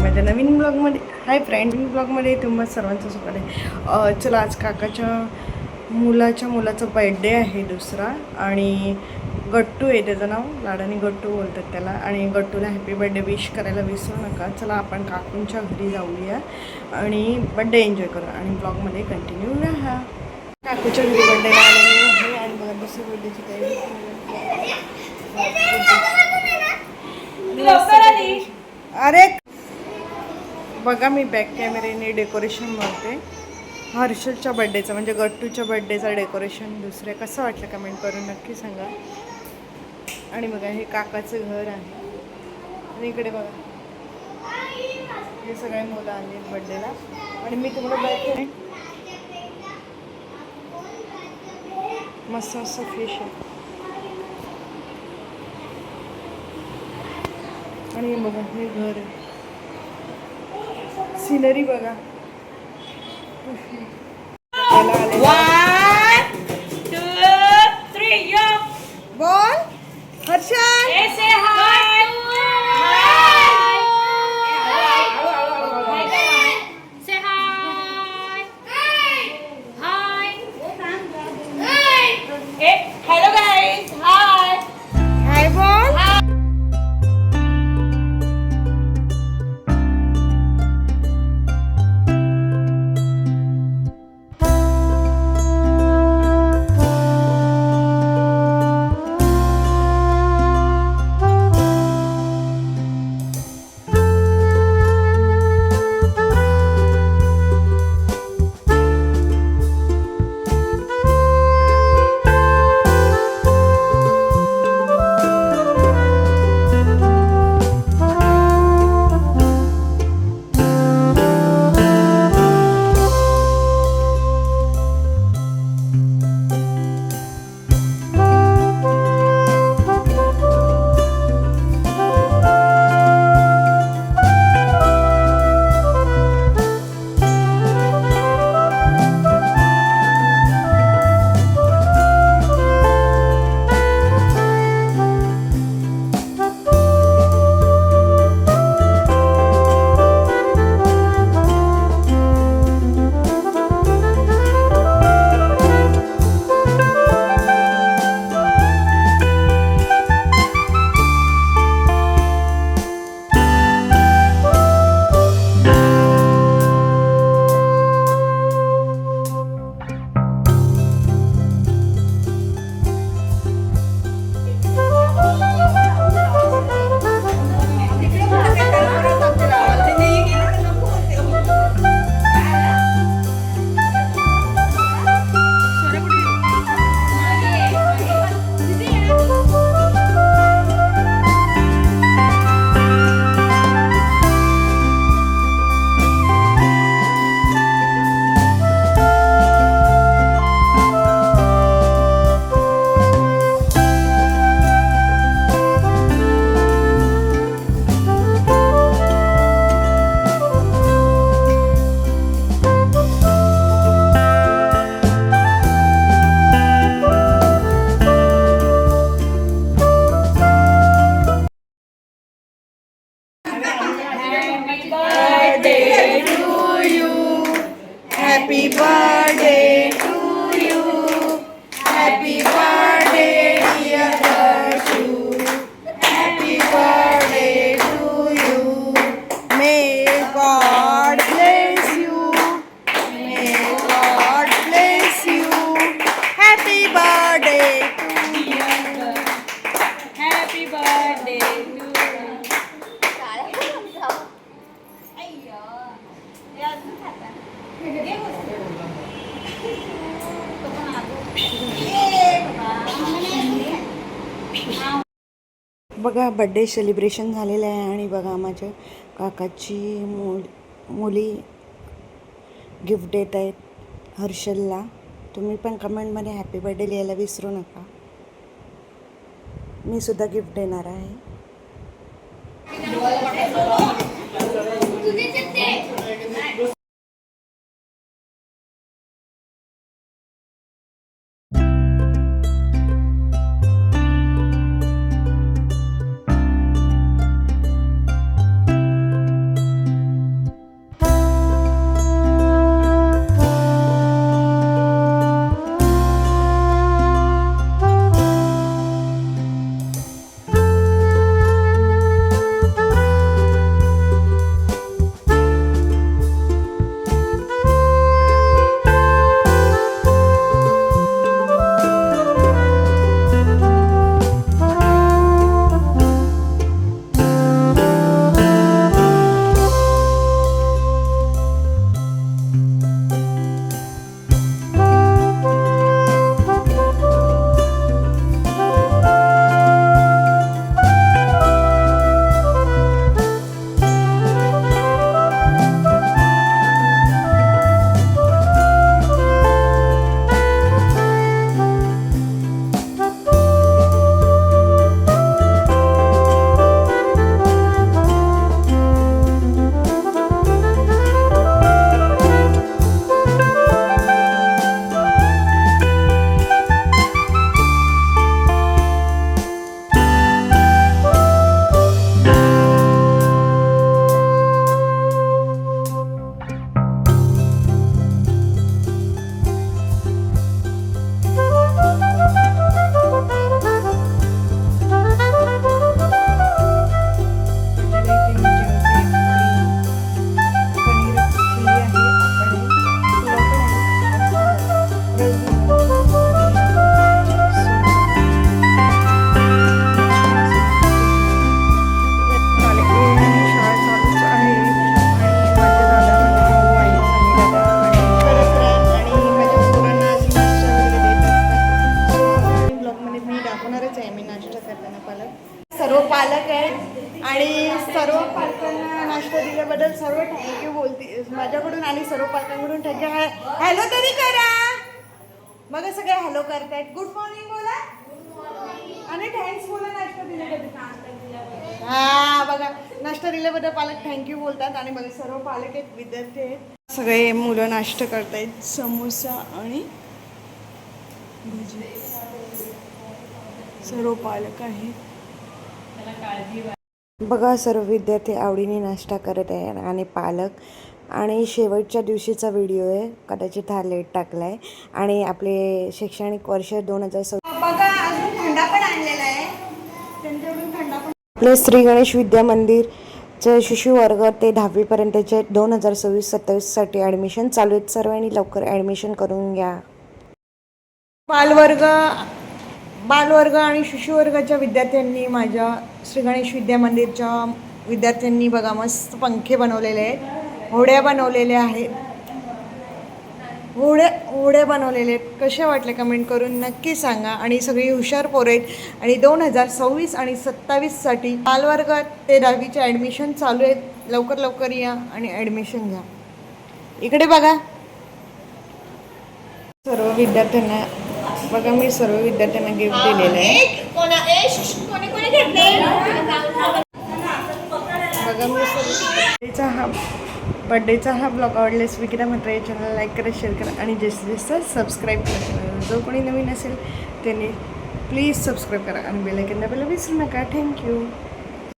माझ्या नवीन ब्लॉगमध्ये. Hi friend, ब्लॉगमध्ये तुम्हा सर्वांचं स्वागत आहे. चला, आज काकाच्या मुलाचा बर्थडे आहे दुसरा, आणि गट्टू आहे त्याचं नाव, लाडाने गट्टू बोलतात त्याला. आणि गट्टूला हॅपी बर्थडे विश करायला विसरू नका. चला आपण काकूंच्या घरी जाऊया आणि बड्डे एन्जॉय करू आणि ब्लॉगमध्ये कंटिन्यू राहा. काकूच्या घरी बड्डेला आलेली आहे आणि मला दुसरी बड्डेची तयारी. अरे बघा, मी बॅक कॅमेऱ्याने डेकोरेशन मारते हर्षलच्या बड्डेचं, म्हणजे गट्टूच्या बड्डेचं डेकोरेशन. दुसरं कसं वाटलं कमेंट करून नक्की सांगा. आणि बघा, हे काकाचं घर आहे आणि इकडे बघा हे सगळे मुलं आले बड्डेला. आणि मी तुम्हाला बॅक मस्त मस्त फिश आहे. आणि बघा हे घर आहे, सिनरी बघा. बोल हर्षल. Hello guys, hi. हाय बोल. Happy birthday to you. Happy birthday, dear Harshu. Happy birthday to you. May God bless you. May God bless you. Happy birthday to you. Happy birthday to you. बघा, birthday celebration झालेलं आहे आणि बघा माझ्या काकाची मुली gift देत आहेत हर्षलला. तुम्ही पण कमेंटमध्ये हॅपी बर्थडे लिहायला विसरू नका. मी सुद्धा गिफ्ट देणार आहे. नाश्ता करताना पालक सर्व पालक आहेत आणि सर्व पालकांना नाश्ता दिल्याबद्दल सर्व थँक्यू बोलते माझ्याकडून आणि सर्व पालकांकडून थँक्यू. हॅलो तरी करा. बघा सगळे हॅलो करतायत. गुड मॉर्निंग बोला आणि थँक्स बोला नाश्ता दिल्याबद्दल. हा बघा नाश्ता दिल्याबद्दल पालक थँक्यू बोलतात आणि बघा सर्व पालक आहेत विद्यार्थी आहेत. सगळे मुलं नाश्ता करतायत. समोसा आणि भजी सर्व पालक आहेत. बघा सर्व विद्यार्थी आवडीने नाश्ता करत आहे आणि पालक आणि शेवटच्या दिवशीचा व्हिडिओ आहे. कदाचित हा लेट टाकला आहे आणि आपले शैक्षणिक वर्ष 2026. बघा अजून थंडा पण आणलेला आहे त्यांच्याकडून थंडा पण. आपले श्री गणेश विद्या मंदिरचे शिशु वर्ग ते 10वीपर्यंतचे 2026-27साठी ॲडमिशन चालू आहेत. सर्वांनी लवकर ॲडमिशन करून घ्या. बालवर्ग आणि शिशुवर्गाच्या विद्यार्थ्यांनी माझ्या श्री गणेश विद्या मंदिरच्या विद्यार्थ्यांनी बघा मस्त पंखे बनवलेले आहेत. होड्या बनवलेल्या आहेत. होड्या बनवलेले आहेत. कसे वाटले कमेंट करून नक्की सांगा. आणि सगळी हुशार पोरं आहेत आणि 2026 आणि 27साठी बालवर्ग ते 10वीचे ॲडमिशन चालू आहेत. लवकर लवकर या आणि ॲडमिशन घ्या. इकडे बघा सर्व विद्यार्थ्यांना बघा मी सर्व विद्यार्थ्यांना गिफ्ट दिलेलं आहे. बघा मी सर्व बर्थडेचा हा ब्लॉग आवडल्यास विक्रा मात्र या चॅनल लाईक करा, शेअर करा आणि जास्तीत जास्त सबस्क्राईब करा. जो कोणी नवीन असेल त्यांनी प्लीज सबस्क्राईब करा आणि बेल आयकॉन दाबायला विसरू नका. थँक्यू.